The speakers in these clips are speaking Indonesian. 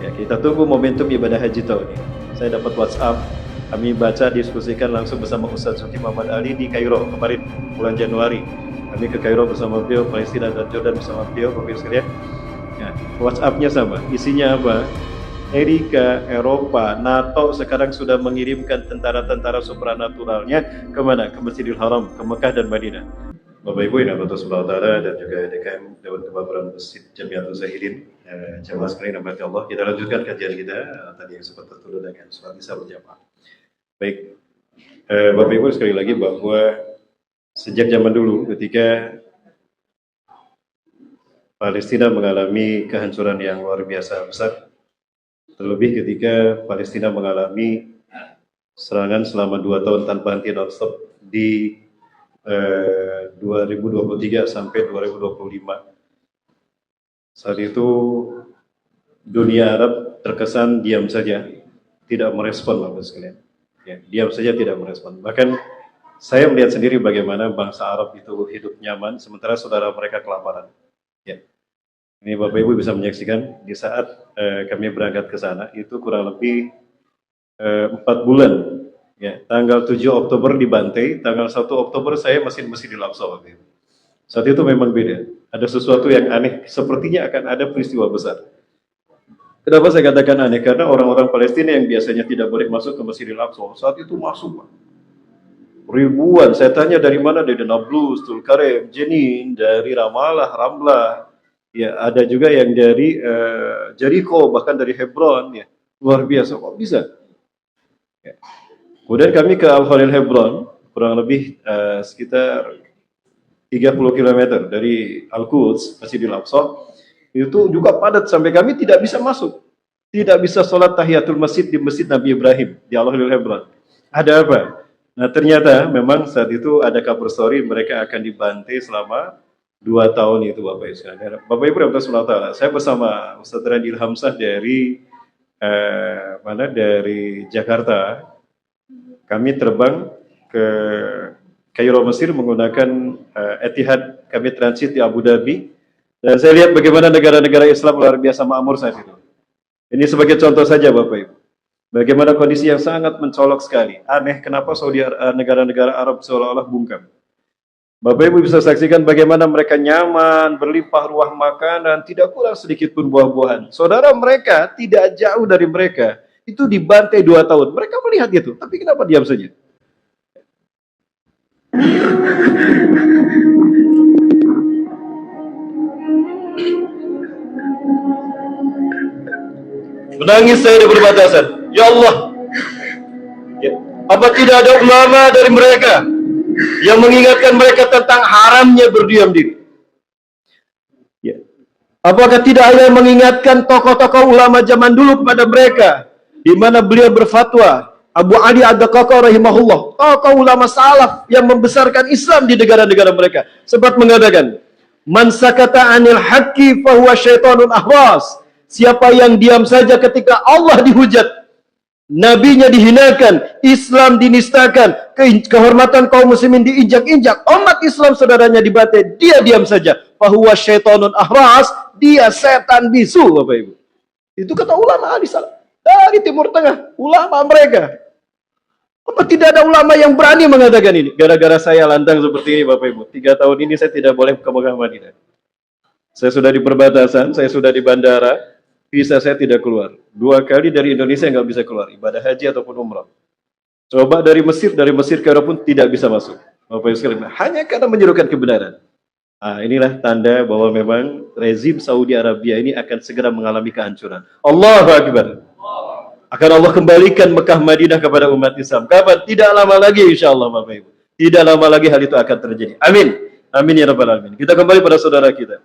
Ya, kita tunggu momentum ibadah haji tahun ini. Saya dapat WhatsApp, kami baca diskusikan langsung bersama Ustaz Zuki Muhammad Ali di Kairo kemarin bulan Januari. Kami ke Kairo bersama beliau, Palestina dan Jordan bersama beliau, Bapak sekalian. Ya, WhatsApp-nya sama. Isinya apa? Amerika, Eropa, NATO sekarang sudah mengirimkan tentara-tentara supranaturalnya kemana? Ke Masjidil Haram, ke Mekah dan Madinah. Bapak Ibu yang Allah Subhanahu wa taala dan juga DKM Dewan Kemakmuran Masjid Jamiatul Zahidin, jamaah sekalian rahmati Allah, kita lanjutkan kajian kita tadi yang sempat tertulis dengan sholat Isya berjamaah. Baik, Bapak Ibu sekali lagi bahwa sejak zaman dulu ketika Palestina mengalami kehancuran yang luar biasa besar, terlebih ketika Palestina mengalami serangan selama 2 tahun tanpa henti non-stop di 2023 sampai 2025. Saat itu dunia Arab terkesan diam saja, tidak merespon Bapak sekalian. Ya, diam saja tidak merespon. Bahkan saya melihat sendiri bagaimana bangsa Arab itu hidup nyaman sementara saudara mereka kelaparan. Ya. Ini Bapak Ibu bisa menyaksikan di saat kami berangkat ke sana itu kurang lebih 4 bulan. Ya, tanggal 7 Oktober dibantai, tanggal 1 Oktober saya masih di Al-Aqsa waktu itu. Saat itu memang beda. Ada sesuatu yang aneh, sepertinya akan ada peristiwa besar. Kenapa saya katakan aneh? Karena orang-orang Palestina yang biasanya tidak boleh masuk ke Masjidil Aqsa, saat itu masuk, Pak. Ribuan, saya tanya dari mana? Dari Nablus, Tulkarem, Jenin, dari Ramallah, Ramlah. Ya, ada juga yang dari Jericho, bahkan dari Hebron. Ya, luar biasa, kok bisa? Ya. Kemudian kami ke Al-Khalil Hebron, kurang lebih sekitar 30 km dari Al-Quds, Masjidil Aqsa. Itu juga padat sampai kami tidak bisa masuk. Tidak bisa sholat tahiyatul masjid di Masjid Nabi Ibrahim di Al-Khalil Hebron. Ada apa? Nah ternyata memang saat itu ada cover story mereka akan dibantai selama 2 tahun itu Bapak Ibu sekalian. Bapak Ibu Rahmatullah, saya bersama Ustaz Radil Hamzah dari dari Jakarta. Kami terbang ke Kairo Mesir menggunakan Etihad, kami transit di Abu Dhabi. Dan saya lihat bagaimana negara-negara Islam luar biasa makmur saat itu. Ini sebagai contoh saja Bapak Ibu. Bagaimana kondisi yang sangat mencolok sekali. Aneh kenapa negara-negara Arab seolah-olah bungkam. Bapak Ibu bisa saksikan bagaimana mereka nyaman, berlimpah ruah makanan, tidak kurang sedikit pun buah-buahan. Saudara mereka tidak jauh dari mereka. Itu dibantai 2 tahun. Mereka melihat itu, tapi kenapa diam saja? Menangis saya di perbatasan. Ya Allah, ya, apa tidak ada ulama dari mereka yang mengingatkan mereka tentang haramnya berdiam diri? Ya. Apakah tidak ada yang mengingatkan tokoh-tokoh ulama zaman dulu kepada mereka? Di mana beliau berfatwa, Abu Ali Ad-Daqqaqi rahimahullah, tokoh ulama salaf yang membesarkan Islam di negara-negara mereka, sempat mengatakan, "Man sakata 'anil haqqi fa huwa syaitonun ahwas." Siapa yang diam saja ketika Allah dihujat, nabinya dihinakan, Islam dinistakan, kehormatan kaum muslimin diinjak-injak, umat Islam saudaranya dibantai, dia diam saja, fa huwa syaitonun ahwas, dia setan bisu, Bapak Ibu. Itu kata ulama ahli salaf. Dari Timur Tengah, ulama mereka. Apa tidak ada ulama yang berani mengatakan ini? Gara-gara saya lantang seperti ini Bapak Ibu. 3 tahun ini saya tidak boleh ke Mekah Madinah. Saya sudah di perbatasan, saya sudah di bandara, visa saya tidak keluar. 2 kali dari Indonesia nggak bisa keluar, ibadah haji ataupun umrah. Coba dari Mesir ke Arab pun tidak bisa masuk. Bapak Ibu sekalian, hanya karena menyerukan kebenaran. Nah, inilah tanda bahwa memang rezim Saudi Arabia ini akan segera mengalami kehancuran. Allahu Akbar. Akan Allah kembalikan Mekah Madinah kepada umat Islam. Kapan? Tidak lama lagi insya Allah Bapak Ibu. Tidak lama lagi hal itu akan terjadi. Amin. Amin ya Rabbal Alamin. Kita kembali pada saudara kita.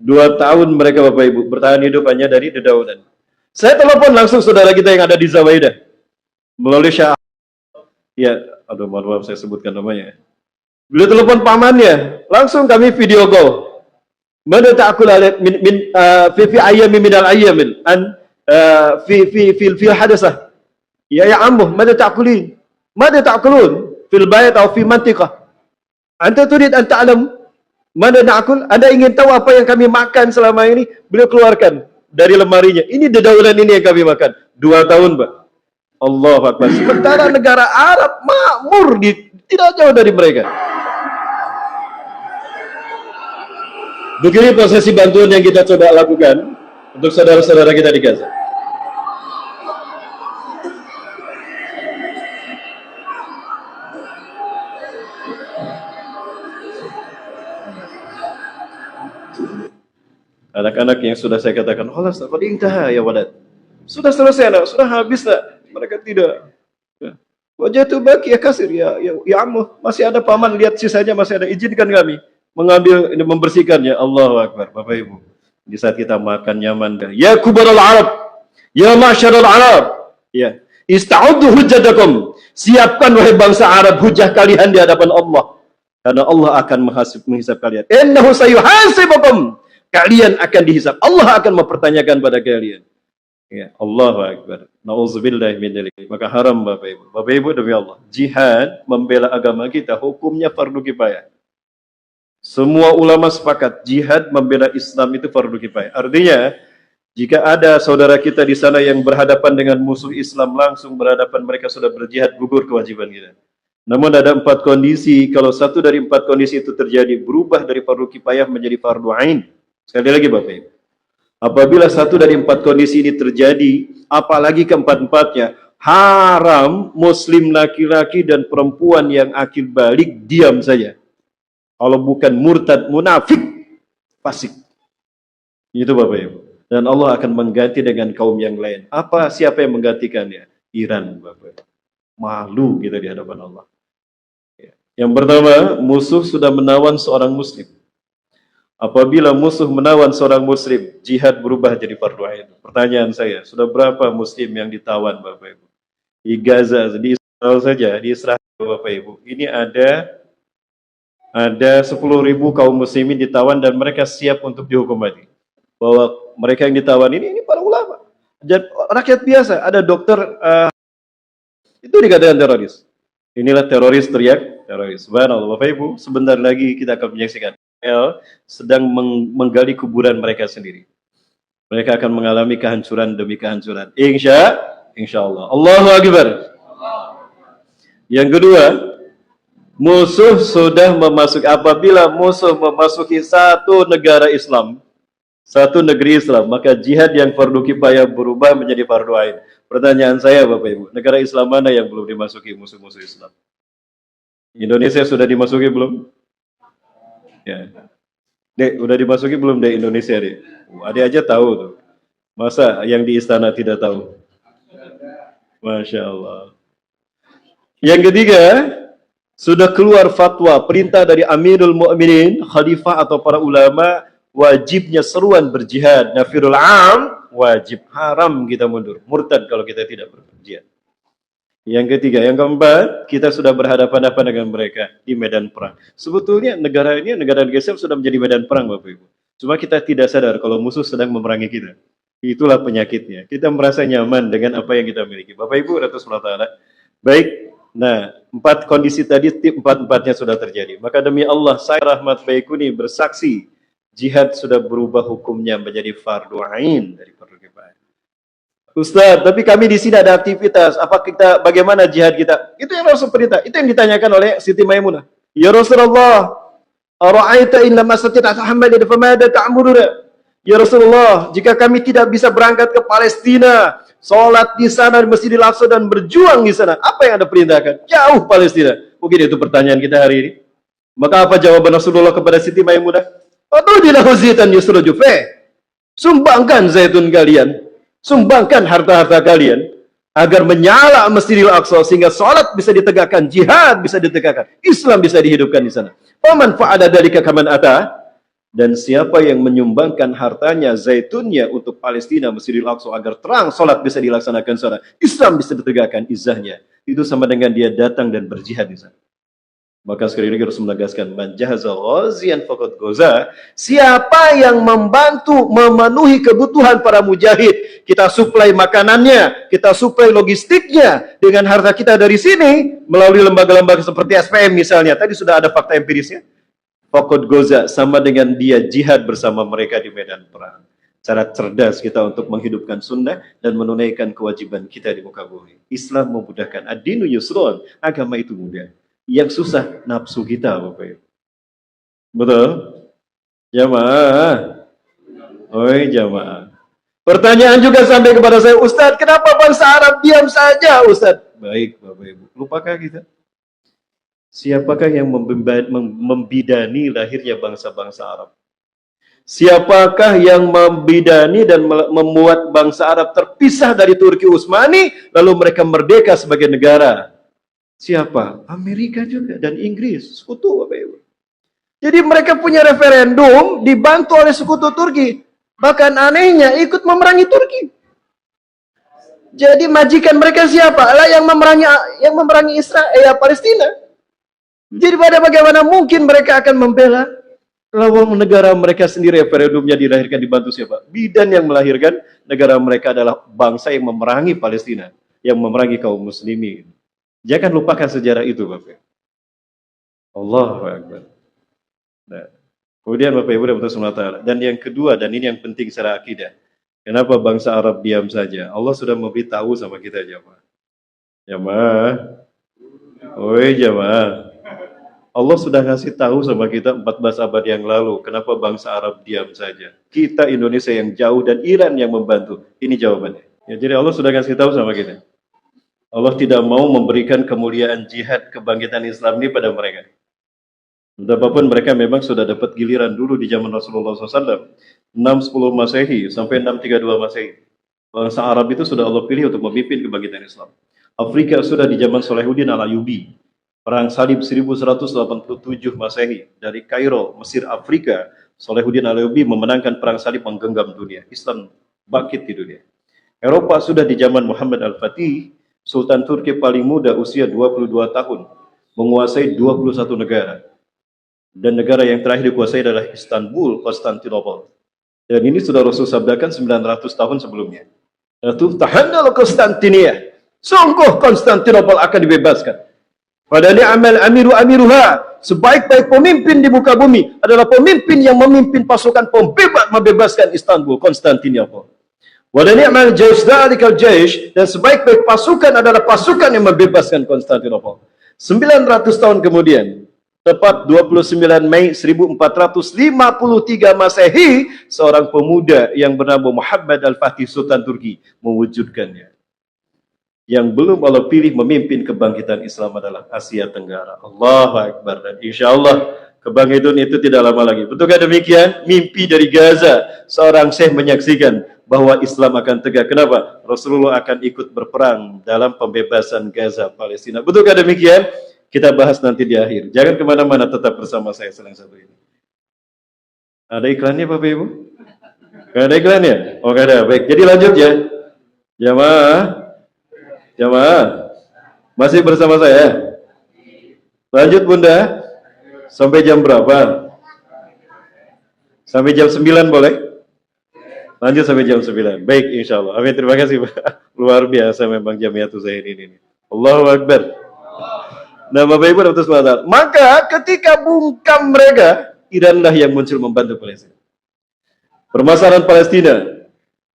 2 tahun mereka Bapak Ibu bertahan hidup hanya dari dedaunan. Saya telepon langsung saudara kita yang ada di Zawaidah. Melalui Syah. Ya, aduh maaf saya sebutkan namanya. Beliau telepon pamannya. Langsung kami video call. Mana ta'kul fi ayyamin minal ayyamin an في الحدثة يا عمو ماذا تأكلين ماذا تأكلون في البيت أو في منطقة أنت تريد أن تعلم ماذا نأكل. Anda ingin tahu apa yang kami makan selama ini? Beliau keluarkan dari lemarinya. Ini dedaunan ini yang kami makan. 2 tahun, Pak. Allahu Akbar. Sementara negara Arab makmur tidak jauh dari mereka. Begini prosesi bantuan yang kita coba lakukan untuk saudara-saudara kita di Gaza. Anak-anak yang sudah saya katakan, "Khalas, qad intaha ya walad." Sudah selesai, nak. Sudah habis, nak. Mereka tidak. Wajah itu baki ya kasir ya ammu, masih ada paman, lihat sisanya masih ada, izinkan kami mengambil ini, membersihkannya. Allahu Akbar. Bapak Ibu, di saat kita makan nyaman, ya kubarul Arab, ya masyarul Arab, ya ista'uddu hujjatakum, siapkan wahai bangsa Arab hujah kalian di hadapan Allah, karena Allah akan menghisab kalian. Innahu sayuhasibukum, kalian akan dihisab, Allah akan mempertanyakan pada kalian. Ya, Allahu Akbar. Nauzubillahi min dzalik. Maka haram Bapak Ibu. Bapak Ibu demi Allah, jihad membela agama kita hukumnya fardu kifayah. Semua ulama sepakat jihad membela Islam itu fardu kifayah. Artinya, jika ada saudara kita di sana yang berhadapan dengan musuh Islam, langsung berhadapan, mereka sudah berjihad, gugur kewajiban kita. Namun ada 4 kondisi, kalau satu dari 4 kondisi itu terjadi, berubah dari fardu kifayah menjadi fardu ain. Sekali lagi Bapak Ibu, apabila satu dari 4 kondisi ini terjadi, apalagi keempat-empatnya, haram muslim laki-laki dan perempuan yang akil balik diam saja. Kalau bukan murtad, munafik, fasik. Itu Bapak Ibu. Dan Allah akan mengganti dengan kaum yang lain. Siapa yang menggantikannya? Iran, Bapak Ibu. Malu kita di hadapan Allah. Yang pertama, musuh sudah menawan seorang muslim. Apabila musuh menawan seorang muslim, jihad berubah jadi fardu ain. Pertanyaan saya, sudah berapa muslim yang ditawan Bapak Ibu? Di Gaza, di Israel saja, di Israel Bapak Ibu. Ini ada 10.000 kaum muslimin ditawan dan mereka siap untuk dihukum mati. Bahwa mereka yang ditawan ini para ulama. Dan rakyat biasa, ada dokter, itu dikatakan teroris. Inilah teroris, teriak teroris. Subhanallah Bapak Ibu, sebentar lagi kita akan menyaksikan sedang menggali kuburan mereka sendiri. Mereka akan mengalami kehancuran demi kehancuran. Insya Allah. Allahu Akbar. Yang kedua, musuh sudah apabila musuh memasuki satu negara Islam, satu negeri Islam, maka jihad yang fardu kifayah berubah menjadi fardu ain. Pertanyaan saya Bapak Ibu, negara Islam mana yang belum dimasuki musuh-musuh Islam? Indonesia sudah dimasuki belum? Ya. Dek, udah dimasuki belum Dek Indonesia, Dek? Adik aja tahu tuh. Masa yang di istana tidak tahu? Masya Allah. Yang ketiga, sudah keluar fatwa, perintah dari Amirul Mu'minin, khalifah atau para ulama, wajibnya seruan berjihad. Nafirul am, wajib. Haram kita mundur. Murtad kalau kita tidak berjihad. Yang ketiga, yang keempat, kita sudah berhadapan-hadapan dengan mereka di medan perang. Sebetulnya negara Islam sudah menjadi medan perang Bapak Ibu. Cuma kita tidak sadar kalau musuh sedang memerangi kita. Itulah penyakitnya. Kita merasa nyaman dengan apa yang kita miliki. Bapak Ibu, Ratus Ta'ala. Baik, nah 4 kondisi tadi, 4-4-nya sudah terjadi. Maka demi Allah, saya Rahmat Baikuni bersaksi, jihad sudah berubah hukumnya menjadi fardu ain dari fardu kifayah. Ustaz, tapi kami di sini ada aktivitas. Bagaimana jihad kita? Itu yang Rasul perintah. Itu yang ditanyakan oleh Siti Maimunah. Ya Rasulullah, ara'aita in lam astati' Muhammad fa madza ta'muruna? Ya Rasulullah, jika kami tidak bisa berangkat ke Palestina, sholat di sana di Masjidil Aqsa dan berjuang di sana, apa yang Anda perintahkan? Jauh Palestina. Mungkin itu pertanyaan kita hari ini. Maka apa jawaban Rasulullah kepada Siti Maimunah? Atudilahu zitan yusruju fi. Sumbangkan zaitun kalian. Sumbangkan harta-harta kalian agar menyala Masjidil Aqsa sehingga salat bisa ditegakkan, jihad bisa ditegakkan, Islam bisa dihidupkan di sana. Faman fa'ala dzalika kaman ata, dan siapa yang menyumbangkan hartanya, zaitunnya untuk Palestina, Masjidil Aqsa agar terang salat bisa dilaksanakan sana, Islam bisa ditegakkan, izahnya, itu sama dengan dia datang dan berjihad di sana. Maka sekali lagi harus menegaskan, man jahaza ghaziyan faqad ghaza, siapa yang membantu memenuhi kebutuhan para mujahid, kita suplai makanannya, kita suplai logistiknya dengan harta kita dari sini melalui lembaga-lembaga seperti SPM misalnya. Tadi sudah ada fakta empirisnya. Faqad ghaza, sama dengan dia jihad bersama mereka di medan perang. cara cerdas kita untuk menghidupkan sunnah dan menunaikan kewajiban kita di muka bumi. Islam memudahkan. Ad-dinu yusron, agama itu mudah. Yang susah nafsu kita, Bapak Ibu. Betul? Jamaah. Oi jamaah. Pertanyaan juga sampai kepada saya, Ustadz, kenapa bangsa Arab diam saja, Ustadz? Baik, Bapak Ibu. Lupakah kita? Siapakah yang membidani lahirnya bangsa-bangsa Arab? Siapakah yang membidani dan membuat bangsa Arab terpisah dari Turki Utsmani, lalu mereka merdeka sebagai negara? Siapa? Amerika juga dan Inggris, sekutu, Bapak Ibu. Jadi mereka punya referendum dibantu oleh sekutu Turki. Bahkan anehnya ikut memerangi Turki. Jadi majikan mereka siapa? Lah yang memerangi Israel, Palestina. Jadi bagaimana mungkin mereka akan membela lawang negara mereka sendiri? Referendumnya dilahirkan dibantu siapa? Bidan yang melahirkan negara mereka adalah bangsa yang memerangi Palestina, yang memerangi kaum muslimin. Jangan lupakan sejarah itu, Bapak. Allahu Akbar. Nah, kemudian Bapak Ibu dan SWT. Dan yang kedua, dan ini yang penting secara akidah. Kenapa bangsa Arab diam saja? Allah sudah memberitahu sama kita, jamaah. Jamaah. Oi jamaah. Allah sudah ngasih tahu sama kita 14 abad yang lalu. Kenapa bangsa Arab diam saja? Kita Indonesia yang jauh dan Iran yang membantu. Ini jawabannya. Ya, jadi Allah sudah ngasih tahu sama kita. Allah tidak mau memberikan kemuliaan jihad kebangkitan Islam ini pada mereka. Betapapun mereka memang sudah dapat giliran dulu di zaman Rasulullah SAW. 610 Masehi sampai 632 Masehi. Bangsa Arab itu sudah Allah pilih untuk memimpin kebangkitan Islam. Afrika sudah di zaman Salahuddin Al-Ayyubi. Perang Salib 1187 Masehi. Dari Kairo, Mesir, Afrika, Salahuddin Al-Ayyubi memenangkan perang salib menggenggam dunia. Islam bangkit di dunia. Eropa sudah di zaman Muhammad Al-Fatih, Sultan Turki paling muda usia 22 tahun, menguasai 21 negara. Dan negara yang terakhir dikuasai adalah Istanbul, Konstantinopel. Dan ini sudah Rasul sabdakan 900 tahun sebelumnya. Tahandal Konstantinia. Sungguh Konstantinopel akan dibebaskan. Pada ni'mal amiru amiruha. Sebaik-baik pemimpin di muka bumi adalah pemimpin yang memimpin pasukan pembebas membebaskan Istanbul, Konstantinopel. Pada ni'mal jaysh da'alikal jaysh. Dan sebaik-baik pasukan adalah pasukan yang membebaskan Konstantinopel. 900 tahun kemudian, tepat 29 Mei 1453 Masehi, seorang pemuda yang bernama Muhammad Al-Fatih Sultan Turki mewujudkannya. Yang belum Allah pilih memimpin kebangkitan Islam adalah Asia Tenggara. Allahu Akbar. Dan insya Allah kebangkitan itu tidak lama lagi. Betulkah demikian? Mimpi dari Gaza. Seorang syekh menyaksikan bahwa Islam akan tegak. Kenapa? Rasulullah akan ikut berperang dalam pembebasan Gaza, Palestina. Betulkah demikian? Kita bahas nanti di akhir. Jangan kemana-mana, tetap bersama saya sedang satu ini. Ada iklannya Bapak Ibu? Gak ada iklannya? Oh gak ada, baik. Jadi lanjut ya. Jamaah. Jamaah. Masih bersama saya? Lanjut Bunda. Sampai jam berapa? Sampai jam 9 boleh? Lanjut sampai jam 9. Baik insya Allah. Amin, terima kasih Pak. Luar biasa memang Jamiatul Zahirin ini. Allahu Akbar. Nah Bapak Ibu dan Saudara, maka ketika bungkam mereka, Iranlah yang muncul membantu Palestina. Permasalahan Palestina,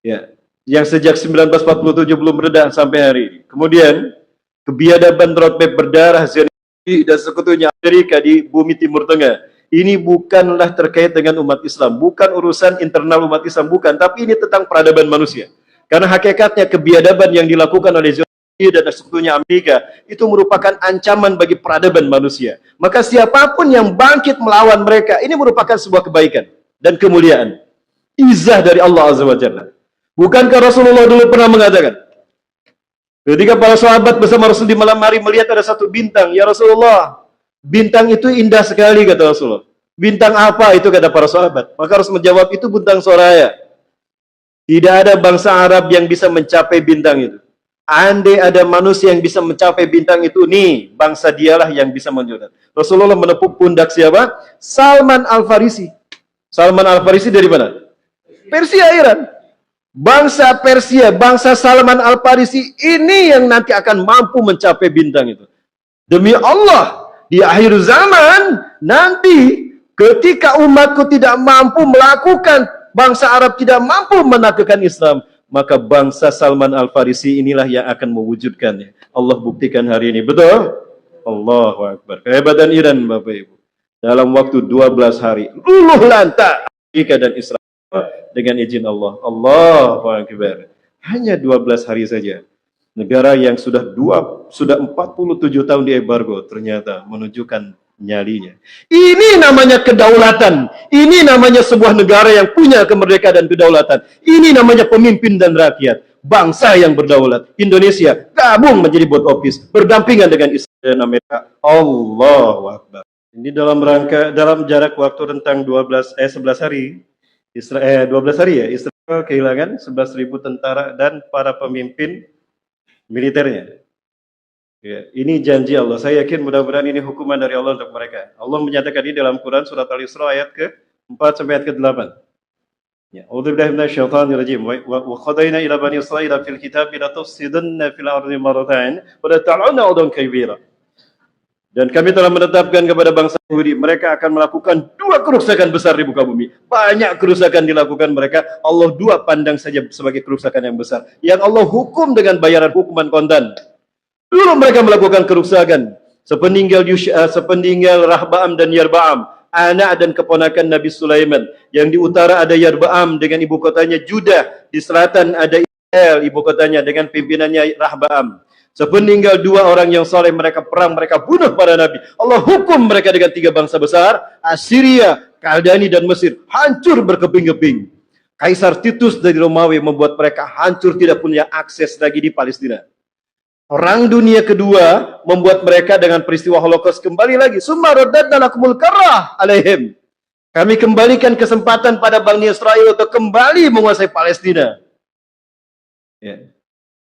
ya, yang sejak 1947 belum reda sampai hari ini. Kemudian kebiadaban roadmap berdarah Zionis dan sekutunya Amerika di bumi Timur Tengah. Ini bukanlah terkait dengan umat Islam, bukan urusan internal umat Islam, bukan, tapi ini tentang peradaban manusia. Karena hakikatnya kebiadaban yang dilakukan oleh Zionis dan sekutunya Amerika itu merupakan ancaman bagi peradaban manusia. Maka siapapun yang bangkit melawan mereka, ini merupakan sebuah kebaikan dan kemuliaan. Izah dari Allah Azza wa Jalla. Bukankah Rasulullah dulu pernah mengatakan, ketika para sahabat bersama Rasul di malam hari melihat ada satu bintang, ya Rasulullah, bintang itu indah sekali, kata Rasulullah. Bintang apa itu, kata para sahabat? Maka Rasul menjawab, itu bintang Soraya. Tidak ada bangsa Arab yang bisa mencapai bintang itu. Andai ada manusia yang bisa mencapai bintang itu, nih, bangsa dialah yang bisa menunjukkan. Rasulullah menepuk pundak siapa? Salman Al-Farisi. Salman Al-Farisi dari mana? Persia, Iran. Bangsa Persia, bangsa Salman Al-Farisi ini yang nanti akan mampu mencapai bintang itu. Demi Allah, di akhir zaman nanti ketika umatku tidak mampu melakukan bangsa Arab tidak mampu menaklukkan Islam, maka bangsa Salman Al-Farisi inilah yang akan mewujudkannya. Allah buktikan hari ini. Betul? Allahu Akbar. Kehebatan Iran, Bapak Ibu. Dalam waktu 12 hari, luluh lantak Amerika dan Israel dengan izin Allah. Allahu Akbar. Hanya 12 hari saja. Negara yang sudah 47 tahun di embargo ternyata menunjukkan nyalinya. Ini namanya kedaulatan. Ini namanya sebuah negara yang punya kemerdekaan dan kedaulatan. Ini namanya pemimpin dan rakyat. Bangsa yang berdaulat. Indonesia gabung menjadi board office, berdampingan dengan Israel dan Amerika. Allahu Akbar. Ini dalam jarak waktu rentang 11 hari. 12 hari ya. Israel kehilangan 11.000 tentara dan para pemimpin militernya. Ya, ini janji Allah. Saya yakin mudah-mudahan ini hukuman dari Allah untuk mereka. Allah menyatakan ini dalam Quran surat Al-Isra ayat ke-4 sampai ayat ke-8. Ya, A'udzubillahi minasyaitonir rajim. Wa qadaina ila bani Israila fil kitabi la tufsidunna fil ardi marratayn wa la ta'aluna 'udan kabira. Dan kami telah menetapkan kepada bangsa Yahudi, mereka akan melakukan 2 kerusakan besar di muka bumi. Banyak kerusakan dilakukan mereka. Allah 2 pandang saja sebagai kerusakan yang besar. Yang Allah hukum dengan bayaran hukuman kontan. Dulu mereka melakukan kerusakan. Sepeninggal Rahbaam dan Yarbaam, anak dan keponakan Nabi Sulaiman. Yang di utara ada Yarbaam dengan ibu kotanya Judah. Di selatan ada Israel, ibu kotanya dengan pimpinannya Rahbaam. Sepeninggal 2 orang yang saleh, mereka perang, mereka bunuh para nabi. Allah hukum mereka dengan 3 bangsa besar, Assyria, Kaldani dan Mesir, hancur berkeping-keping. Kaisar Titus dari Romawi membuat mereka hancur, tidak punya akses lagi di Palestina. Perang dunia kedua membuat mereka dengan peristiwa Holocaust kembali lagi. Summa raddadna lakumul karrah alaihim. Kami kembalikan kesempatan pada Bani Israel untuk kembali menguasai Palestina. Ya.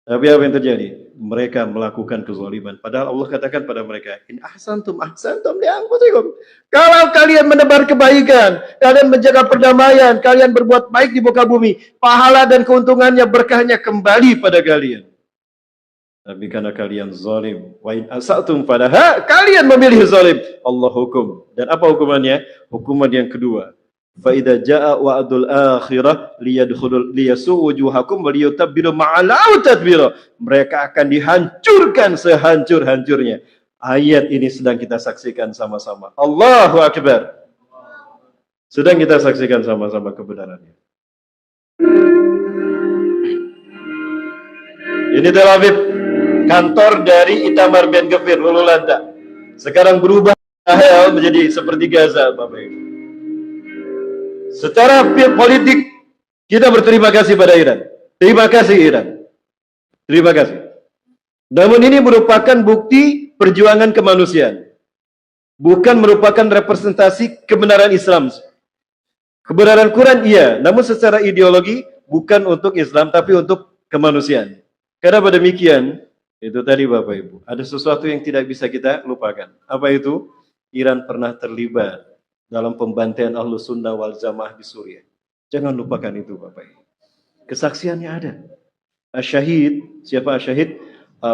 Tapi apa yang terjadi? Mereka melakukan kezaliman. Padahal Allah katakan pada mereka, in ahsantum ahsantum li anfusikum. Kalau kalian menebar kebaikan, kalian menjaga perdamaian, kalian berbuat baik di muka bumi, pahala dan keuntungannya, berkahnya kembali pada kalian. Tapi karena kalian zalim, wa in asatum falaha, kalian memilih zalim, Allah hukum. Dan apa hukumannya? Hukuman yang kedua. Fa-idza jaa wa'dul akhirah liyasu'u wujuhakum wa liyutabbiru ma'alau tadbira. Mereka akan dihancurkan sehancur-hancurnya. Ayat ini sedang kita saksikan sama-sama. Allahu Akbar. Sedang kita saksikan sama-sama kebenarannya. Ini Tel Aviv, kantor dari Itamar Ben Gvir, Lulu Lanta. Sekarang berubah menjadi seperti Gaza, Bapak Ibu. Secara politik, kita berterima kasih pada Iran. Terima kasih Iran. Terima kasih. Namun ini merupakan bukti perjuangan kemanusiaan. Bukan merupakan representasi kebenaran Islam. Kebenaran Quran iya, namun secara ideologi bukan untuk Islam, tapi untuk kemanusiaan. Karena pada demikian, itu tadi Bapak Ibu, ada sesuatu yang tidak bisa kita lupakan. Apa itu? Iran pernah terlibat dalam pembantaian Ahlus Sunnah wal Jamaah di Suriah. Jangan lupakan itu Bapak Ibu. Kesaksiannya ada. Asyahid, siapa asyahid?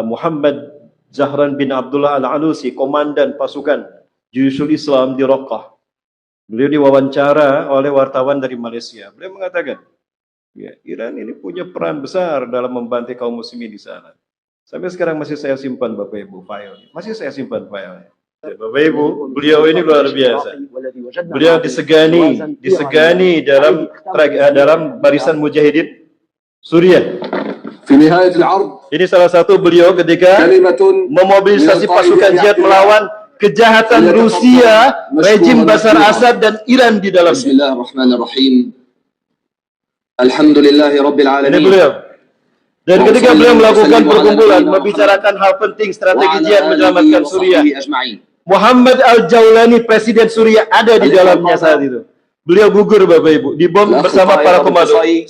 Muhammad Zahran bin Abdullah Al-Alusi, komandan pasukan Juyushul Islam di Raqqah. Beliau diwawancara oleh wartawan dari Malaysia. Beliau mengatakan, ya, Iran ini punya peran besar dalam membantai kaum muslimin di sana. Sampai sekarang masih saya simpan Bapak Ibu filenya. Masih saya simpan filenya. Bapak Ibu, beliau ini luar biasa. Beliau disegani dalam barisan mujahidin Suriah. Ini salah satu beliau ketika memobilisasi pasukan jihad melawan kejahatan Rusia, rejim Bashar Assad dan Iran di dalamnya. Bismillahirrahmanirrahim. Alhamdulillahirabbil alamin. Ini beliau. Dan ketika beliau melakukan perkumpulan membicarakan hal penting strategi jihad menyelamatkan Suriah, Muhammad Al-Jaulani, presiden Suriah, ada di dalamnya saat itu. Beliau gugur Bapak Ibu, dibom bersama para komando. 11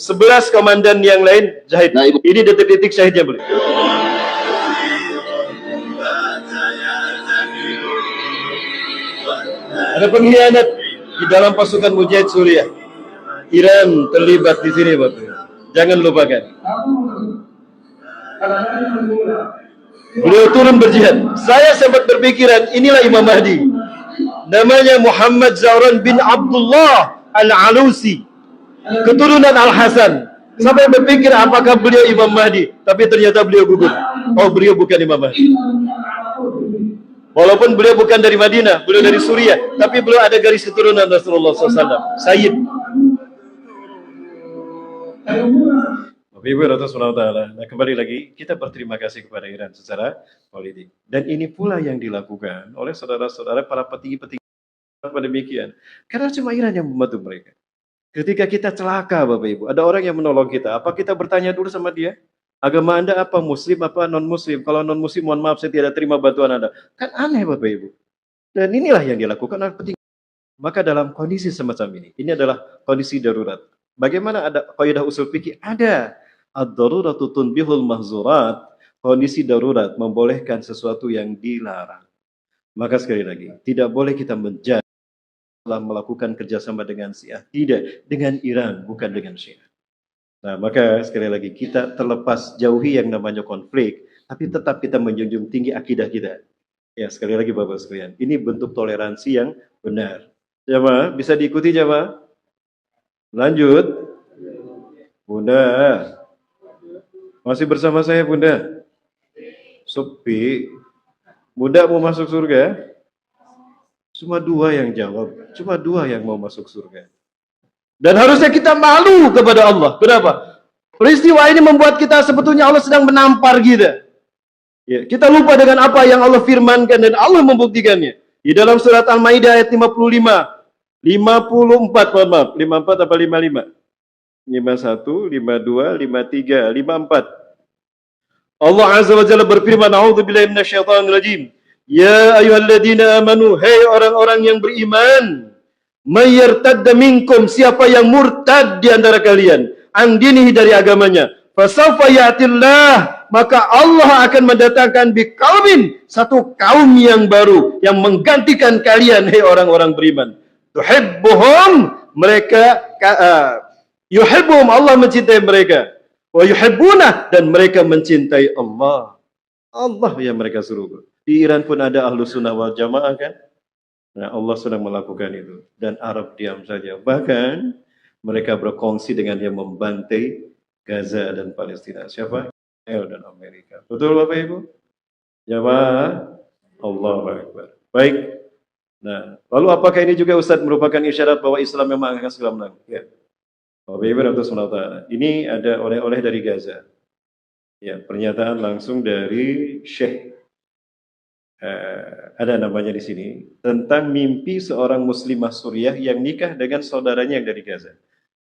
komandan yang lain syahid. Ini detik-detik syahidnya beliau. Ada pengkhianat di dalam pasukan mujahid Suriah. Iran terlibat di sini Bapak Ibu. Jangan lupakan. Beliau turun berjihad. Saya sempat berpikiran, inilah Imam Mahdi. Namanya Muhammad Zahran bin Abdullah Al-Alusi. keturunan Al-Hasan. Sampai berpikir apakah beliau Imam Mahdi, tapi ternyata beliau gugur. Oh, beliau bukan Imam Mahdi. Walaupun beliau bukan dari Madinah, beliau dari Suriah, tapi beliau ada garis keturunan Rasulullah SAW. Sayyid. Bapak Ibu Rasulullah Ta'ala. Nah, kembali lagi, kita berterima kasih kepada Iran secara politik. Dan ini pula yang dilakukan oleh saudara-saudara para petinggi-petinggi pada demikian. Karena cuma Iran yang membantu mereka. Ketika kita celaka, Bapak Ibu, ada orang yang menolong kita. Apa kita bertanya dulu sama dia? Agama Anda apa? Muslim apa non-Muslim? Kalau non-Muslim, mohon maaf, saya tidak terima bantuan Anda. Kan aneh, Bapak Ibu. Dan inilah yang dilakukan oleh petinggi. Maka dalam kondisi semacam ini adalah kondisi darurat. Bagaimana ada kaidah usul fikih? Ada. Ad-daruratu tunbihul mahzurat. Kondisi darurat membolehkan sesuatu yang dilarang. Maka sekali lagi, tidak boleh kita menjudge telah melakukan kerjasama dengan Syiah. Tidak, dengan Iran, bukan dengan Syiah. Nah, maka sekali lagi, kita terlepas jauhi yang namanya konflik, tapi tetap kita menjunjung tinggi akidah kita. Ya, sekali lagi Bapak sekalian, ini bentuk toleransi yang benar. Jamaah, bisa diikuti jamaah? Lanjut. Bunda. Masih bersama saya, Bunda? Sepi. Bunda mau masuk surga? Cuma 2 yang jawab. Cuma 2 yang mau masuk surga. Dan harusnya kita malu kepada Allah. Kenapa? Peristiwa ini membuat kita sebetulnya Allah sedang menampar kita. Ya, kita lupa dengan apa yang Allah firmankan dan Allah membuktikannya. Di dalam surat Al-Maidah ayat 55. 54, mohon maaf. 54 apa 55? 51, 52, 53, 54. Allah Azza wa Jalla berfirman, A'udzubillahi minasyaitonir rajim. Ya ayyuhalladzina amanu, hai orang-orang yang beriman, may yartadda minkum, siapa yang murtad di antara kalian, an dinihi dari agamanya, fasawfa ya'tillah, maka Allah akan mendatangkan biqaumin, satu kaum yang baru yang menggantikan kalian, hai orang-orang beriman. Tuhibbuhum, mereka yuhibbuhum, Allah mencintai mereka. Wa yuhibbuna, dan mereka mencintai Allah. Allah yang mereka suruh. Di Iran pun ada Ahlus Sunnah wal Jamaah kan? Nah, Allah sedang melakukan itu. Dan Arab diam saja. Bahkan mereka berkongsi dengan yang membantai Gaza dan Palestina. Siapa? Israel dan Amerika. Betul Bapak Ibu? Jamaah, Allahu Akbar. Baik. Nah, lalu apakah ini juga Ustaz merupakan isyarat bahwa Islam memang akan segera menang? Ya. Bapak Ibu Rasulullah, ini ada oleh-oleh dari Gaza. Ya, pernyataan langsung dari Syekh ada namanya di sini tentang mimpi seorang muslimah Suriah yang nikah dengan saudaranya yang dari Gaza.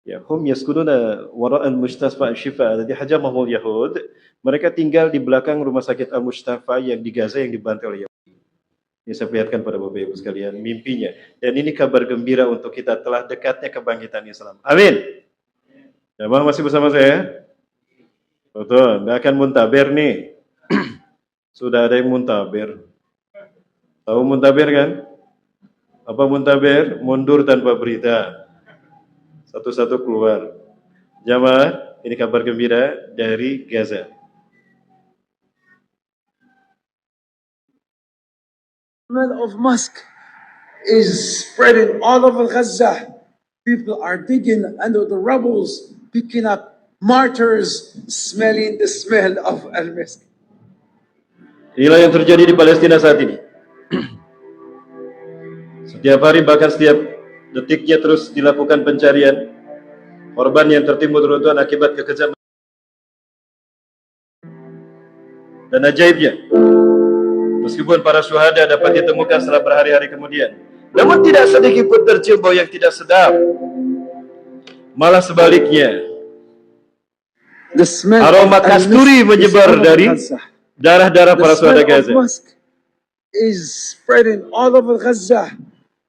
Ya, hum yaskununa wara'al Mustafa Syifa, jadi hajamahul Yahud. Mereka tinggal di belakang rumah sakit Al-Mustafa yang di Gaza yang dibantai oleh Yahudi. Ini saya perlihatkan pada Bapak Ibu sekalian mimpinya. Dan ini kabar gembira untuk kita, telah dekatnya kebangkitan Islam. Amin. Jamaah masih bersama saya? Betul, nggak akan muntaber nih. Sudah ada yang muntaber. Tahu muntaber kan? Apa muntaber? Mundur tanpa berita. Satu-satu keluar. Jamaah, ini kabar gembira dari Gaza. Of mosque is spreading all over Gaza. People are digging under the rubbles, picking up martyrs, smelling the smell of al-misk. Inilah yang terjadi di Palestina saat ini. Setiap hari, bahkan setiap detiknya terus dilakukan pencarian korban yang tertimbun reruntuhan akibat kekejaman. Dan ajaibnya, meskipun para syuhada dapat ditemukan setelah berhari-hari kemudian, namun tidak sedikit pun tercium bau yang tidak sedap. Malah sebaliknya, aroma kasturi menyebar dari darah-darah para syuhada Gaza. Is spreading all over Gaza.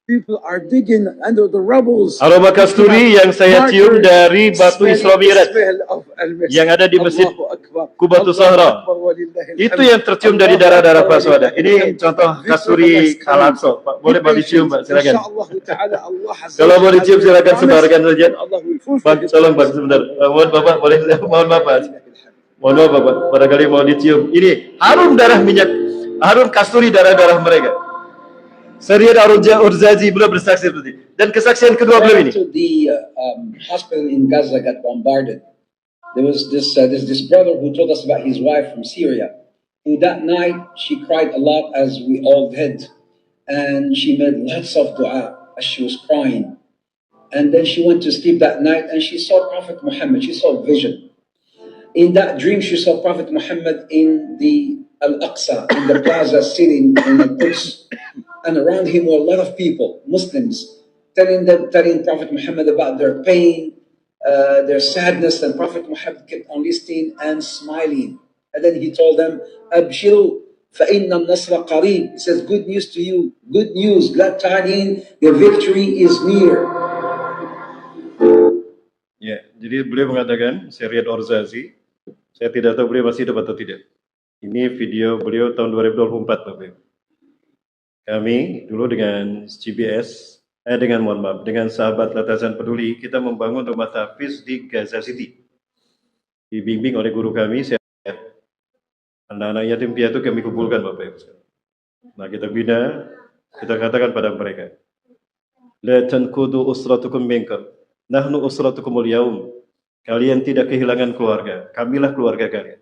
People are digging under the rubbles. Aroma kasturi yang saya cium dari batu Islamirat yang ada di Masjid Qubatus Sahra. Itu yang tercium dari darah-darah para syuhada. Ini contoh kasturi Al-Aqsa. Boleh Pak dicium Pak, silakan. Kalau mau dicium silakan sebarkan saja. Pak, tolong Pak sebentar. Mohon Bapak, boleh mohon Bapak. Mohon Bapak, barangkali mau dicium. Ini harum darah minyak, harum kasturi darah-darah mereka. Syariat Urzazi belum bersaksi seperti. Dan kesaksian kedua beliau ini. After the hospital in Gaza got bombarded, there was this brother who told us about his wife from Syria, who that night she cried a lot, as we all did, and she made lots of dua as she was crying. And then she went to sleep that night and she saw Prophet Muhammad. She saw a vision. In that dream, she saw Prophet Muhammad in the Al-Aqsa, in the plaza, sitting in the Quds. And around him were a lot of people, Muslims, telling Prophet Muhammad about their pain, their sadness. And Prophet Muhammad kept on listening and smiling. And then he told them, Abshiru, فَإِنَّ النَّصْرَ قَرِيبٌ. He says, good news to you, good news, glad tidings, the victory is near. Ya, jadi beliau mengatakan, Syariat Orzazi, saya tidak tahu beliau masih hidup atau tidak. Ini video beliau tahun 2024, Bapak. Kami dulu dengan CBS, dengan sahabat Latasan Peduli, kita membangun rumah tahfiz di Gaza City. Dibimbing oleh guru kami, anak-anak yatim piatu kami kumpulkan, Bapak Ibu. Nah, kita bina, kita katakan pada mereka, La tankudu usratukum minkum, nahnu usratukumul yaum. Kalian tidak kehilangan keluarga, kamilah keluarga kalian.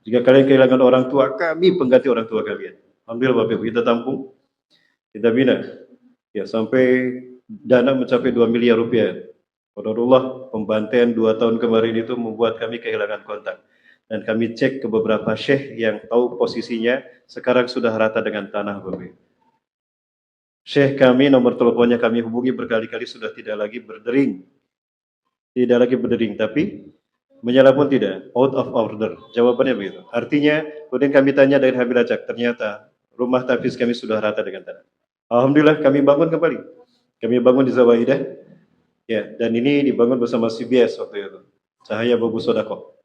Jika kalian kehilangan orang tua, kami pengganti orang tua kalian. Alhamdulillah Bapak Ibu, kita tampung, kita bina, ya sampai dana mencapai 2 miliar rupiah. Qadarullah, pembantaian 2 tahun kemarin itu membuat kami kehilangan kontak. Dan kami cek ke beberapa syekh yang tahu posisinya, sekarang sudah rata dengan tanah, Bapak Ibu. Syekh kami, nomor teleponnya kami hubungi berkali-kali, sudah tidak lagi berdering. Tidak lagi berdering, tapi menyala pun tidak, out of order. Jawabannya begitu. Artinya, kemudian kami tanya dari Habil Acak, ternyata rumah tahfiz kami sudah rata dengan tanah. Alhamdulillah kami bangun kembali. Kami bangun di Zawaidah. Ya, dan ini dibangun bersama CBS waktu itu. Cahaya Babu Sodako.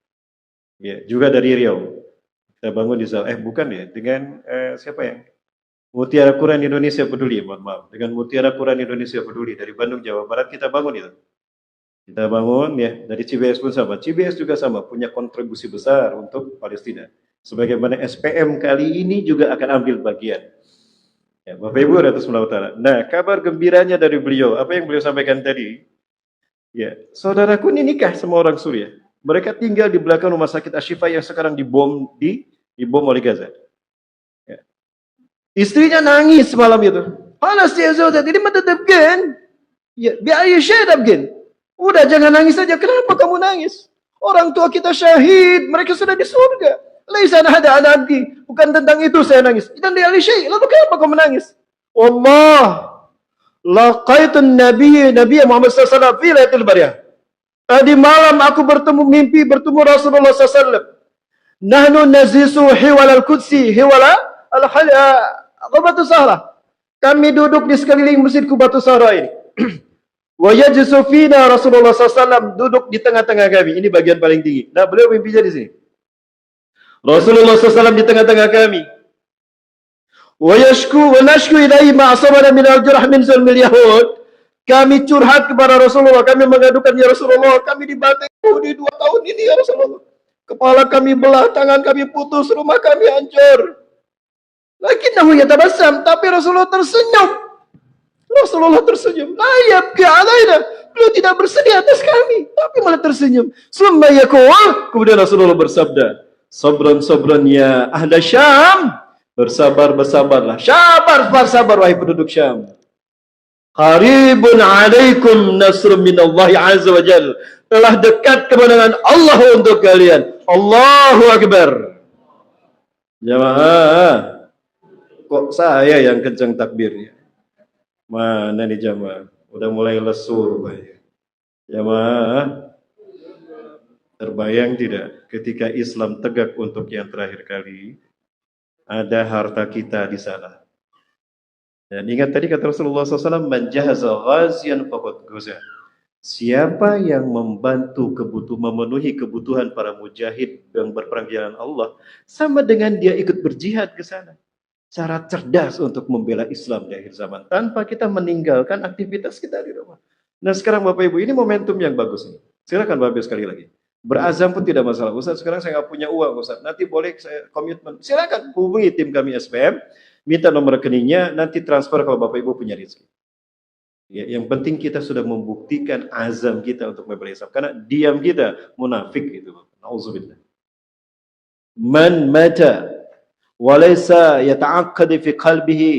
Ya, juga dari Riau. Kita bangun di Zawaidah. Bukan ya, dengan siapa yang? Mutiara Quran Indonesia Peduli, mohon maaf. Dengan Mutiara Quran Indonesia Peduli dari Bandung, Jawa Barat kita bangun itu. Kita bangun ya, dari CBS pun sama. CBS juga sama, punya kontribusi besar untuk Palestina. Sebagaimana SPM kali ini juga akan ambil bagian. Ya, Bapak Ibu Rahmatullah. Nah, kabar gembiranya dari beliau, apa yang beliau sampaikan tadi? Ya, saudaraku ini nikah sama orang Suriah. Mereka tinggal di belakang rumah sakit Ashifa yang sekarang dibom oleh Gaza. Ya. Istrinya nangis malam itu. Halas ya Zaudat, ini menetapkan. Ya, biar saya dabgen. Udah jangan nangis saja. Kenapa kamu nangis? Orang tua kita syahid, mereka sudah di surga. Laisa hada ala abdi. Bukan tentang itu saya nangis. Dan dia syai. Lalu kenapa kamu menangis? Allah laqaitun Nabi Muhammad SAW fi lailatul bariyah. Tadi malam aku mimpi bertemu Rasulullah SAW. Nahnu nazisu hiwal al-Qudsi hiwala al-Qubatu Sahra. Kami duduk di sekeliling Masjid Qubatu Sahra ini. Wa yajlisu fina Rasulullah SAW, duduk di tengah-tengah kami. Ini bagian paling tinggi. Nah, beliau mimpinya di sini. Rasulullah SAW di tengah-tengah kami. Wa nashku ilaihi ma asabana min al-jurh min zulmil yahud. Kami curhat kepada Rasulullah, kami mengadukan, ya Rasulullah, kami dibantai di 2 tahun ini ya Rasulullah. Kepala kami belah, tangan kami putus, rumah kami hancur. Lakinnahu yatabassam, tapi Rasulullah tersenyum. Rasulullah tersenyum. La yabki alaina. Beliau tidak bersedih atas kami, tapi malah tersenyum. Summa yaqul, kemudian Rasulullah bersabda, sabran ya ahla Syam. Bersabarlah. Sabar wahai penduduk Syam. Qaribun alaikum nasrun minallahi azza wa jalla. Telah dekat kemenangan Allah untuk kalian. Allahu Akbar. Jamaah, kok saya yang kencang takbirnya? Mana nih jamaah? Udah mulai lesu rupanya. Jamaah, terbayang tidak ketika Islam tegak untuk yang terakhir kali, ada harta kita di sana. Dan ingat tadi kata Rasulullah SAW, man jahaza ghaziyan faqad ghaza. Siapa yang membantu memenuhi kebutuhan para mujahid yang berperang di jalan Allah, sama dengan dia ikut berjihad ke sana. Cara cerdas untuk membela Islam di akhir zaman tanpa kita meninggalkan aktivitas kita di rumah. Nah sekarang Bapak Ibu, ini momentum yang bagus nih. Silakan Bapak Ibu sekali lagi. Berazam pun tidak masalah. Ustaz, sekarang saya nggak punya uang Ustaz. Nanti boleh saya komitmen. Silakan hubungi tim kami SPM, minta nomor rekeningnya, nanti transfer kalau Bapak Ibu punya rezeki. Ya, yang penting kita sudah membuktikan azam kita untuk membela Islam. Karena diam kita munafik gitu. Nauzubillah. Man mata walaysa yata'aqqad fi qalbihi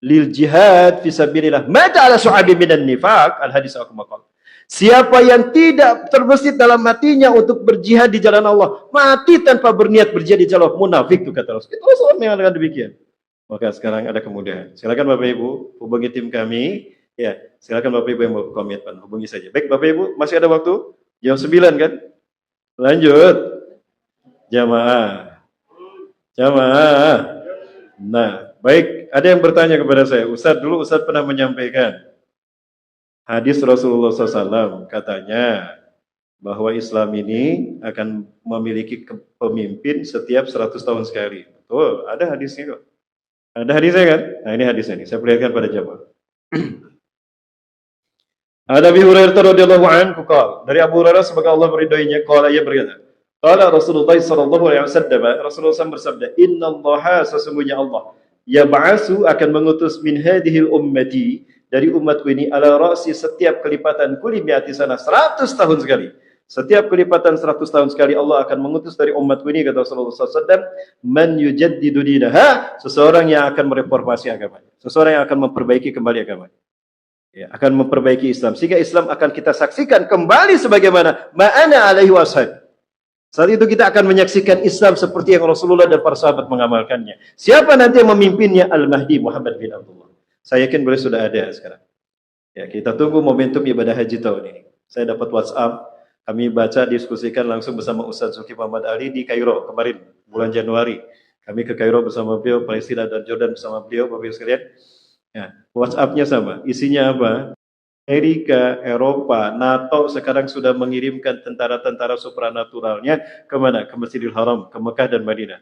lil jihad fi sabilillah mata ala su'abi minan nifaq al hadis aku maqal. Siapa yang tidak terbesit dalam hatinya untuk berjihad di jalan Allah, mati tanpa berniat berjihad di jalan Allah, munafik itu kata Rasul. Kita Rasul mengatakan demikian. Maka sekarang ada kemudahan. Silakan Bapak Ibu hubungi tim kami. Ya, silakan Bapak Ibu yang mau komitmen hubungi saja. Baik Bapak Ibu, masih ada waktu? Jam 9 kan? Lanjut. Jamaah. Jamaah. Nah, baik, ada yang bertanya kepada saya. Ustaz pernah menyampaikan hadis Rasulullah SAW, katanya bahwa Islam ini akan memiliki pemimpin setiap 100 tahun sekali. Betul, ada hadisnya kok. Ada hadisnya kan? Nah, ini hadisnya nih. Saya perlihatkan pada jamaah. Ada Abi Hurairah radhiyallahu anhu qala, dari Abu Hurairah semoga Allah meridainya, qala ia berkata, qala Rasulullah sallallahu alaihi wasallam, Rasulullah SAW bersabda, innallaha sesungguhnya Allah yab'asu akan mengutus min hadhil ummati dari umatku ini ala ra'si setiap kelipatan kulli mi'ati sana 100 tahun sekali. Setiap kelipatan 100 tahun sekali Allah akan mengutus dari umatku ini kata Rasulullah SAW, man yujaddidu dinaha, seseorang yang akan mereformasi agamanya, seseorang yang akan memperbaiki kembali agamanya. Ya, akan memperbaiki Islam sehingga Islam akan kita saksikan kembali sebagaimana ma'ana alaihi wasallam. Saat itu kita akan menyaksikan Islam seperti yang Rasulullah dan para sahabat mengamalkannya. Siapa nanti yang memimpinnya? Al-Mahdi Muhammad bin Abdullah. Saya yakin boleh sudah ada sekarang. Ya, kita tunggu momentum ibadah haji tahun ini. Saya dapat WhatsApp, kami baca diskusikan langsung bersama Ustaz Zulkifli Muhammad Ali di Kairo kemarin bulan Januari. Kami ke Kairo bersama beliau, Palestina dan Jordan bersama beliau, Bapak Ibu sekalian. Ya, WhatsApp-nya sama. Isinya apa? Amerika, Eropa, NATO sekarang sudah mengirimkan tentara-tentara supranaturalnya kemana? Ke Masjidil Haram, ke Mekah dan Madinah.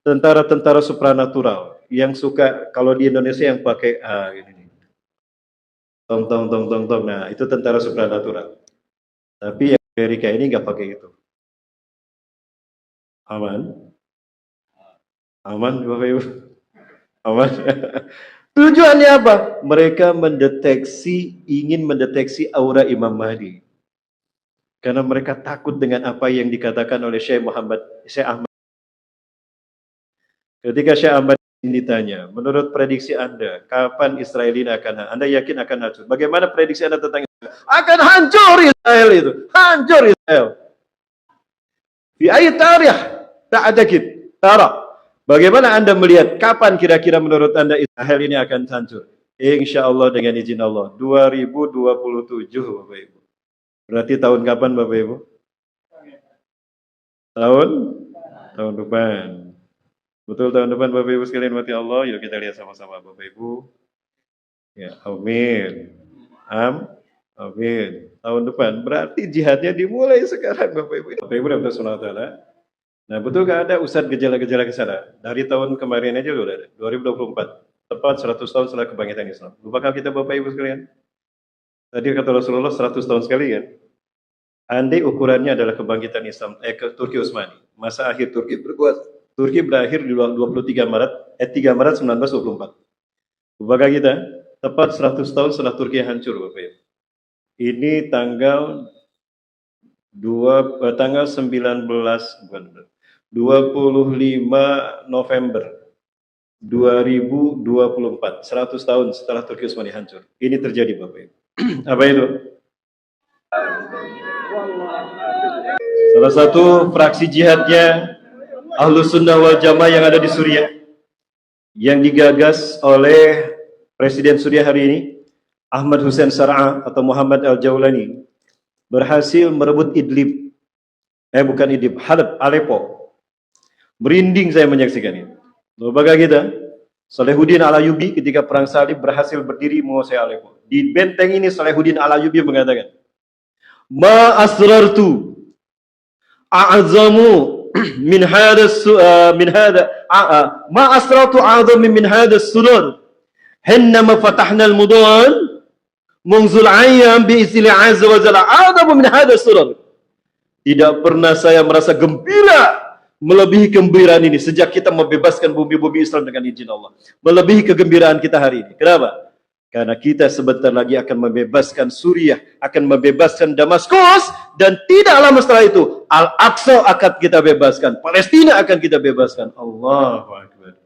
Tentara-tentara supranatural yang suka, kalau di Indonesia yang pakai gini. Tong tong tong tong tong. Nah, itu tentara supranatural. Tapi yang Amerika ini nggak pakai itu. Aman? Aman, Bapak Ibu? Aman? Tujuannya apa? Mereka ingin mendeteksi aura Imam Mahdi. Karena mereka takut dengan apa yang dikatakan oleh Syekh Ahmad. Ketika Syekh Ahmad ditanya, menurut prediksi Anda, kapan Israel ini Anda yakin akan hancur? Bagaimana prediksi Anda tentang Israel? Akan hancur Israel itu. Hancur Israel. Di ayat tarikh, tak ada kita. Bagaimana Anda melihat kapan kira-kira menurut Anda Israel ini akan hancur? Insya Allah dengan izin Allah 2027 Bapak Ibu. Berarti tahun kapan Bapak Ibu? Tahun depan. Betul tahun depan Bapak Ibu sekalian mati Allah. Yuk kita lihat sama-sama Bapak Ibu. Ya, amin. Amin. Tahun depan berarti jihadnya dimulai sekarang Bapak Ibu. Bapak Ibu dan Subhanahu wa taala. Nah, betul nggak ada Ustadz gejala-gejala kesana? Dari tahun kemarin aja sudah ada, 2024. Tepat 100 tahun setelah kebangkitan Islam. Lupakah kita Bapak Ibu sekalian? Tadi kata Rasulullah 100 tahun sekali kan? Andai ukurannya adalah kebangkitan Islam, ke Turki Utsmani. Masa akhir Turki berkuasa. Turki berakhir di 3 Maret 1924. Lupakah kita? Tepat 100 tahun setelah Turki hancur Bapak Ibu. Ini tanggal 25 November 2024, 100 tahun setelah Turki Utsmani hancur. Ini terjadi Bapak Ibu. Apa itu? Salah satu fraksi jihadnya Ahlus Sunnah wal Jamaah yang ada di Suriah, yang digagas oleh Presiden Suriah hari ini, Ahmad Hussein Sar'a atau Muhammad Al-Jaulani, berhasil merebut Idlib. Bukan Idlib, Halab, Aleppo. Merinding saya menyaksikan ini. Lembaga kita, Salahuddin Al-Ayyubi ketika perang salib berhasil berdiri menguasai Aleppo. Di benteng ini Salahuddin Al-Ayyubi mengatakan, "Ma asrartu a'zamu min hada ma asrartu a'zamu min hada surur hinma fatahna al-mudan munzul ayyam bi isli azza wa jalla a'zamu min hada surur." Tidak pernah saya merasa gembira melebihi kegembiraan ini sejak kita membebaskan bumi-bumi Islam dengan izin Allah. Melebihi kegembiraan kita hari ini. Kenapa? Karena kita sebentar lagi akan membebaskan Suriah, akan membebaskan Damaskus, dan tidak lama setelah itu Al-Aqsa akan kita bebaskan, Palestina akan kita bebaskan. Allahu Akbar.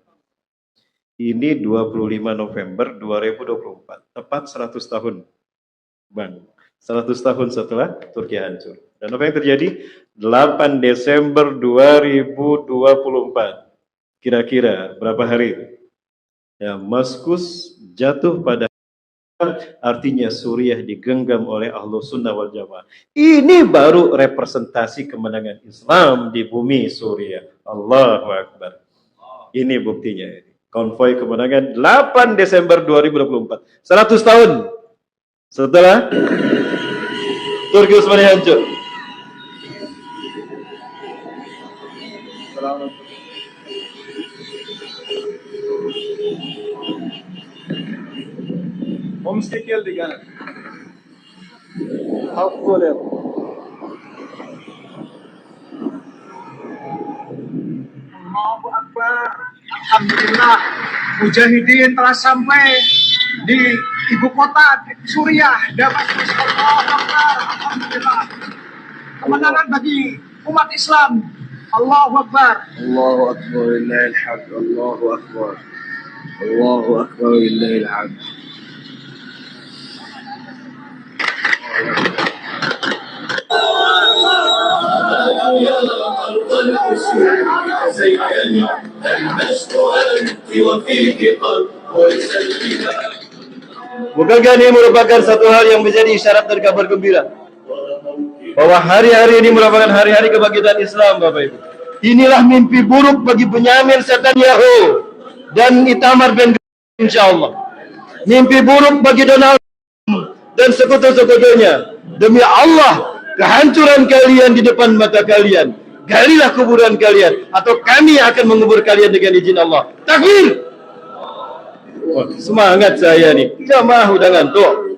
Ini 25 November 2024, tepat 100 tahun. Bang, 100 tahun setelah Turki hancur. Dan apa yang terjadi? 8 Desember 2024. Kira-kira berapa hari? Damaskus jatuh pada, artinya Suriah digenggam oleh Ahlus Sunnah wal Jamaah. Ini baru representasi kemenangan Islam di bumi Suriah. Allahu Akbar. Ini buktinya. Konvoi kemenangan 8 Desember 2024. 100 tahun setelah Turki Utsmani hancur. Homestay geldi gene. Halk böyle. Allahu Akbar. Alhamdulillah, Mujahidin telah sampai di ibu kota Suriah, Damaskus. Allahu Akbar. Alhamdulillah. Kemenangan bagi umat Islam. Allahu Akbar. Allahu Akbar. Lillahil hamd. Allahu Akbar. Allahu Akbar. Lillahil hamd. Bukankah ini merupakan satu hal yang menjadi isyarat dan kabar gembira bahwa hari-hari ini merupakan hari-hari kebangkitan Islam, Bapak Ibu. Inilah mimpi buruk bagi Benyamin Netanyahu dan Itamar Ben Gvir, insyaallah. Mimpi buruk bagi Donald Trump dan sekutu-sekutunya. Demi Allah, kehancuran kalian di depan mata kalian. Galilah kuburan kalian, atau kami akan mengubur kalian dengan izin Allah. Takbir! Oh, semangat saya nih. Jamaah udah ngantuk.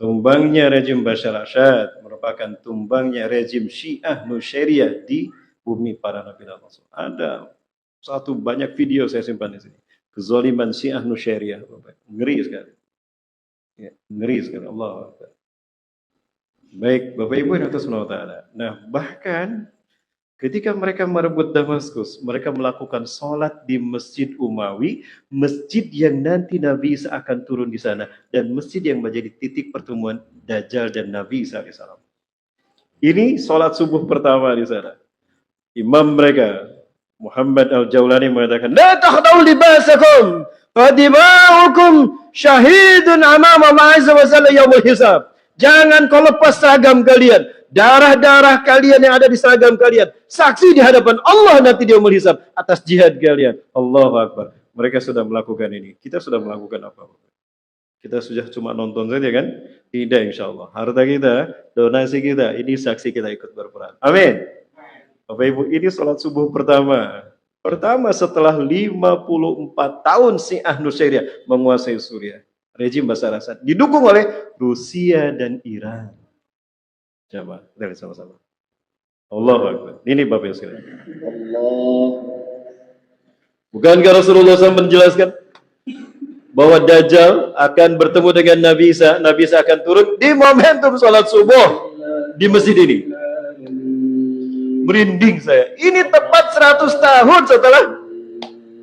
Tumbangnya rejim Bashar al-Assad merupakan tumbangnya rejim Syiah Nusairyah di bumi para nabi Allah. Ada satu banyak video saya simpan di sini. Kezaliman Syiah Nusairyah, ngeri sekali. Ya, ngeri sekali. Allah Akbar. Baik, Bapak Ibu yang atas SWT. Nah, bahkan ketika mereka merebut Damaskus, mereka melakukan sholat di Masjid Umawi, masjid yang nanti Nabi Isa akan turun di sana, dan masjid yang menjadi titik pertemuan Dajjal dan Nabi Isa AS. Ini sholat subuh pertama di sana. Imam mereka, Muhammad Al-Jaulani, mengatakan, "La takhda'u libasakum, fa dima'ukum syahidun amama Allah Azza wa Jalla yaumul hisab." Jangan kau lepas seragam kalian. Darah-darah kalian yang ada di seragam kalian. Saksi di hadapan Allah nanti dia menghisab atas jihad kalian. Allahu Akbar. Mereka sudah melakukan ini. Kita sudah melakukan apa? Kita sudah cuma nonton saja kan? Tidak, insya Allah. Harta kita, donasi kita, ini saksi kita ikut berperan. Amin. Bapak Ibu, ini sholat subuh pertama. Pertama setelah 54 tahun Syiah Nusairyah menguasai Suriah. Rejim Bashar al-Assad didukung oleh Rusia dan Iran. Coba, kita lihat sama-sama. Allahu Akbar. Ini Bapak sekalian. Allah. Bukankah Rasulullah SAW menjelaskan bahwa Dajjal akan bertemu dengan Nabi Isa akan turun di momentum sholat subuh di masjid ini. Merinding saya. Ini tepat 100 tahun setelah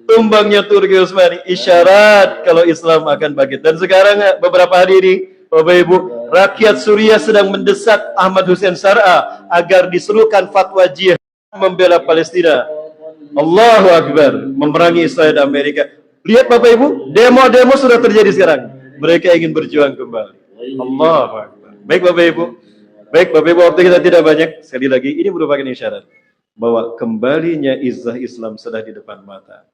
tumbangnya Turki Utsmani, isyarat kalau Islam akan bangkit. Dan sekarang beberapa hari ini, Bapak Ibu, rakyat Suriah sedang mendesak Ahmad Hussein Sar'a agar diserukan fatwa jihad membela Palestina. Allahu Akbar, memerangi Israel dan Amerika. Lihat Bapak Ibu, demo-demo sudah terjadi sekarang. Mereka ingin berjuang kembali. Allahu Akbar. Baik Bapak Ibu, waktu kita tidak banyak. Sekali lagi, ini merupakan isyarat bahwa kembalinya izzah Islam sudah di depan mata.